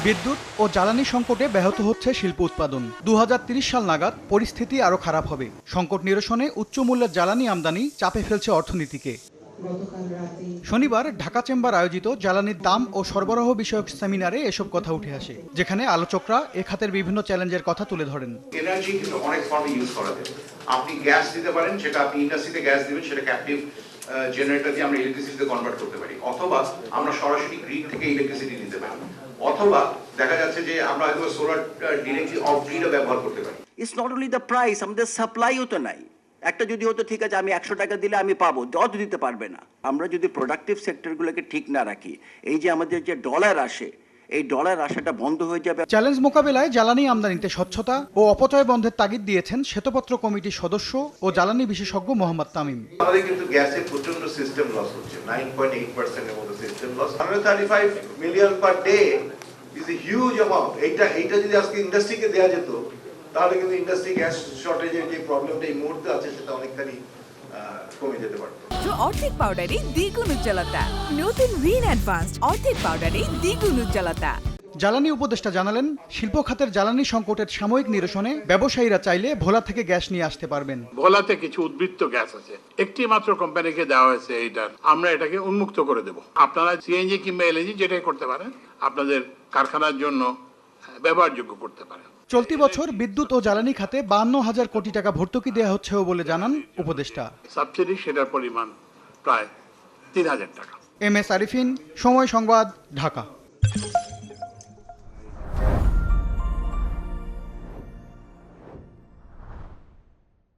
বিদ্যুৎ ও জ্বালানি সংকটে ব্যাহত হচ্ছে শিল্প উৎপাদন। 2030 সাল নাগাদ পরিস্থিতি আরও খারাপ হবে। সংকট নিরসনে উচ্চ মূল্যের জ্বালানি আমদানি চাপে ফেলছে অর্থনীতিকে। শনিবার ঢাকা চেম্বার আয়োজিত জ্বালানির দাম ও সরবরাহ বিষয়ক সেমিনারে এসব কথা উঠে আসে, যেখানে আলোচকরা এ খাতের বিভিন্ন চ্যালেঞ্জের কথা তুলে ধরেন। এনার্জি কিন্তু অনেক ফর্মে ইউজ করা যায়। আপনি গ্যাস দিতে পারেন, সেটা আপনি ইন্ডাস্ট্রিতে গ্যাস দিবেন, সেটা ক্যাপটিভ জেনারেটর দিয়ে আমরা ইলেকট্রিসিটিতে কনভার্ট করতে পারি, অথবা আমরা সরাসরি গ্রিড থেকে ইলেকট্রিসিটি নিতে পারি, অথবা দেখা যাচ্ছে যে আমরা হয়তো সোলার ডিরেক্টলি অফ গ্রিডও ব্যবহার করতে পারি। It's not only the price, আমাদের সাপ্লাইও তো নাই। একটা যদি হতো ঠিক আছে আমি 100 টাকা দিলে আমি পাবো, যত দিতে পারবে না। আমরা যদি প্রোডাক্টিভ সেক্টরগুলোকে ঠিক না রাখি, এই যে আমাদের যে ডলার আসে, এই ডলার আসাটা বন্ধ হয়ে যাবে। চ্যালেঞ্জ মোকাবেলায় জ্বালানি আমদানিতে স্বচ্ছতা ও অপচয় বন্ধের তাগিদ দিয়েছেন শ্বেতপত্র কমিটির সদস্য ও জ্বালানি বিশেষজ্ঞ মোহাম্মদ তামিম। আমাদের কিন্তু গ্যাসের প্রচন্ড সিস্টেম লস হচ্ছে, 9.8% এর মতো system loss. 135 million per day is a huge amount. এইটা যদি আজকে ইন্ডাস্ট্রিকে দেওয়া যেত, তাহলে কিন্তু ইন্ডাস্ট্রি গ্যাস শর্টেজের যে প্রবলেমটা এই মুহূর্তে আছে সেটা অনেকখানি কমে যেতে পারত। অর্ধেক পাউডারে দ্বিগুণ উজ্জ্বলতা। নতুন রিন অ্যাডভান্সড অর্ধেক পাউডারে দ্বিগুণ উজ্জ্বলতা। জ্বালানি উপদেষ্টা জানালেন, শিল্প খাতের জ্বালানি সংকটের সাময়িক নিরসনে ব্যবসায়ীরা চাইলে ভোলা থেকে গ্যাস নিয়ে আসতে পারবেন। ভোলাতে কিছু উদ্বৃত্ত গ্যাস আছে, একটি মাত্র কোম্পানিকে দেওয়া হয়েছে এইটার, আমরা এটাকে উন্মুক্ত করে দেব। আপনারা সিএনজি কিংবা এলএনজি যেটাই করতে পারেন, আপনাদের কারখানার জন্য ব্যবহারযোগ্য করতে পারেন। চলতি বছর বিদ্যুৎ ও জ্বালানি খাতে 52,000 কোটি টাকা ভর্তুকি দেওয়া হচ্ছেও বলে জানান উপদেষ্টা। সাবসিডি সেটার পরিমাণ প্রায় 3,000 টাকা। এম এস আরিফিন, সময় সংবাদ, ঢাকা।